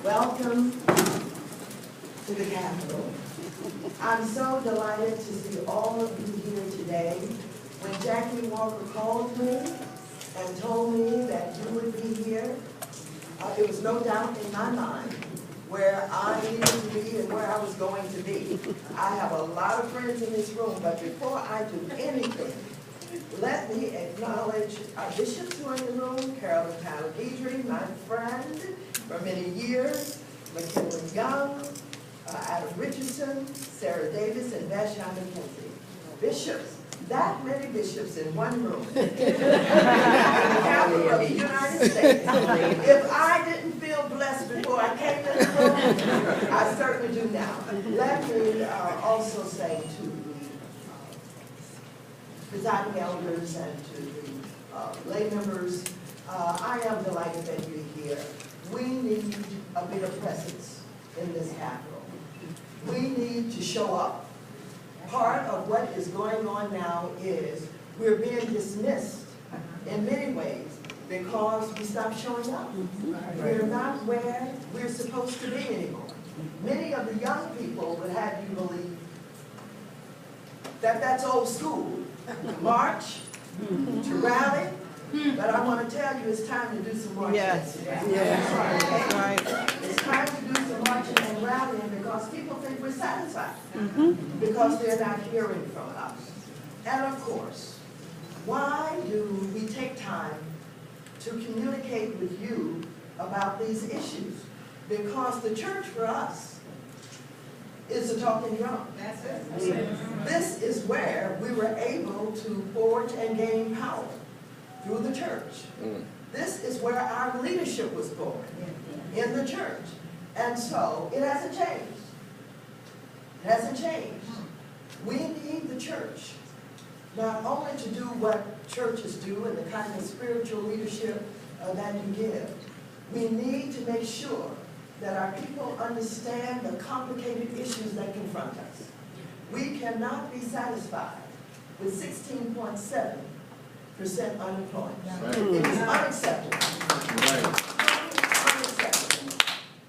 Welcome to the Capitol. I'm so delighted to see all of you here today. When Jackie Walker called me and told me that you would be here, it was no doubt in my mind where I needed to be and where I was going to be. I have a lot of friends in this room, but before I do anything, let me acknowledge our bishops who are in the room, Carolyn Palagidri, my friend for many years, McKinley Young, Adam Richardson, Sarah Davis, and Vashon McKenzie. Bishops, that many bishops in one room. In the capital of the United States. If I didn't feel blessed before I came in the room, I certainly do now. Let me also say to the presiding elders and to the lay members, I am delighted that you're here. We need a bigger presence in this Capitol. We need to show up. Part of what is going on now is we're being dismissed in many ways because we stopped showing up. We're not where we're supposed to be anymore. Many of the young people would have you believe that that's old school. To march, to rally, but I want to tell you it's time to do some marching. Yes. Right. It's time to do some marching and rallying because people think we're satisfied because they're not hearing from us. And of course, why do we take time to communicate with you about these issues? Because the church for us is a talking drum. That's it. This is where we were able to forge and gain power through the church. This is where our leadership was born, in the church. And so it hasn't changed. It hasn't changed. We need the church not only to do what churches do and the kind of spiritual leadership that you give. We need to make sure that our people understand the complicated issues that confront us. We cannot be satisfied with 16.7% unemployment. Right. It is unacceptable. Right. Unacceptable.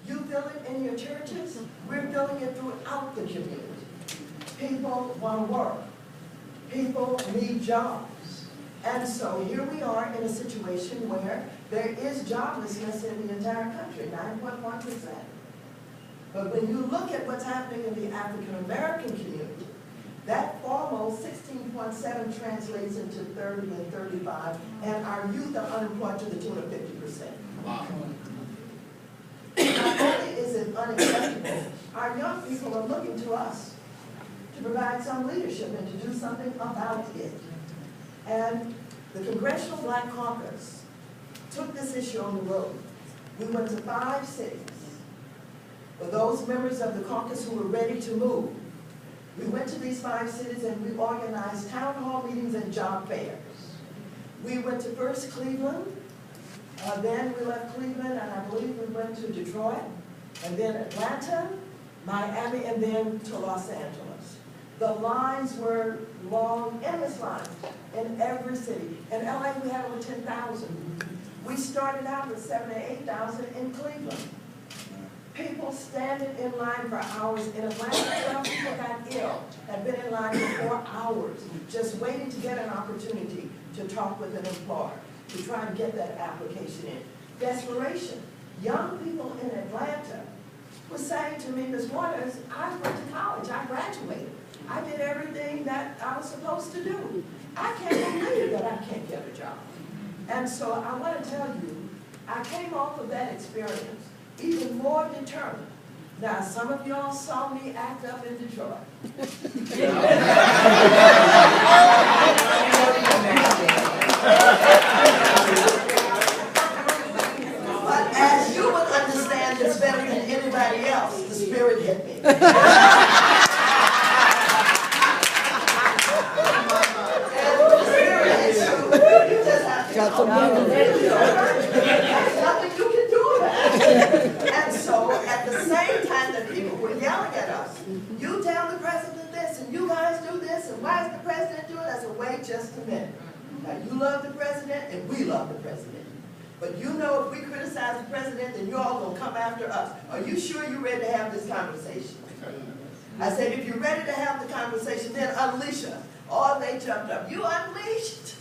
You feel it in your churches, we're feeling it throughout the community. People want to work. People need jobs. And so here we are in a situation where there is joblessness in the entire country, 9.1%. But when you look at what's happening in the African American community, that foremost 16.7 translates into 30 and 35, and our youth are unemployed to the tune of 50%. Wow. Not only is it unacceptable, our young people are looking to us to provide some leadership and to do something about it. And the Congressional Black Caucus took this issue on the road. We went to 5 cities. For those members of the caucus who were ready to move, we went to these 5 cities and we organized town hall meetings and job fairs. We went to first Cleveland, then we left Cleveland, and I believe we went to Detroit, and then Atlanta, Miami, and then to Los Angeles. The lines were long, endless lines in every city. In LA, we had over 10,000. We started out with 7,000 to 8,000 in Cleveland. People standing in line for hours. In Atlanta, some people got ill, had been in line for 4 hours, just waiting to get an opportunity to talk with an employer, to try and get that application in. Desperation. Young people in Atlanta were saying to me, Ms. Waters, I went to college, I graduated. I did everything that I was supposed to do. I can't believe that I can't get a job. And so I want to tell you, I came off of that experience even more determined. Now, some of y'all saw me act up in Detroit. But as you would understand this better than anybody else, the Spirit hit me. Got some There's nothing you can do about it. And so, at the same time that people were yelling at us, you tell the president this, and you guys do this, and why is the president doing it? I said, wait just a minute. Now, you love the president, and we love the president. But you know if we criticize the president, then you're all going to come come after us. Are you sure you're ready to have this conversation? I said, if you're ready to have the conversation, then unleash us. Oh, they jumped up. You unleashed?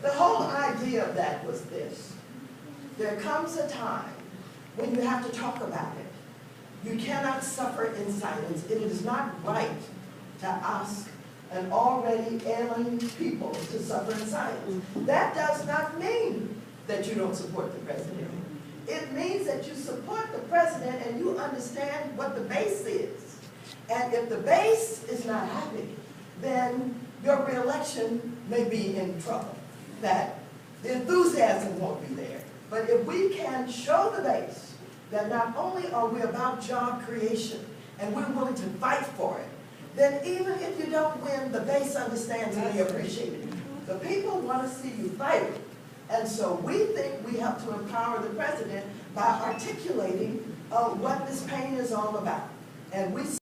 The whole idea of that was this. There comes a time when you have to talk about it. You cannot suffer in silence. It is not right to ask an already ailing people to suffer in silence. That does not mean that you don't support the president. It means that you support the president and you understand what the base is. And if the base is not happy, then your reelection may be in trouble. That the enthusiasm won't be there. But if we can show the base that not only are we about job creation and we're willing to fight for it, then even if you don't win, the base understands and we appreciate it. The people want to see you fight. And so we think we have to empower the president by articulating what this pain is all about. And we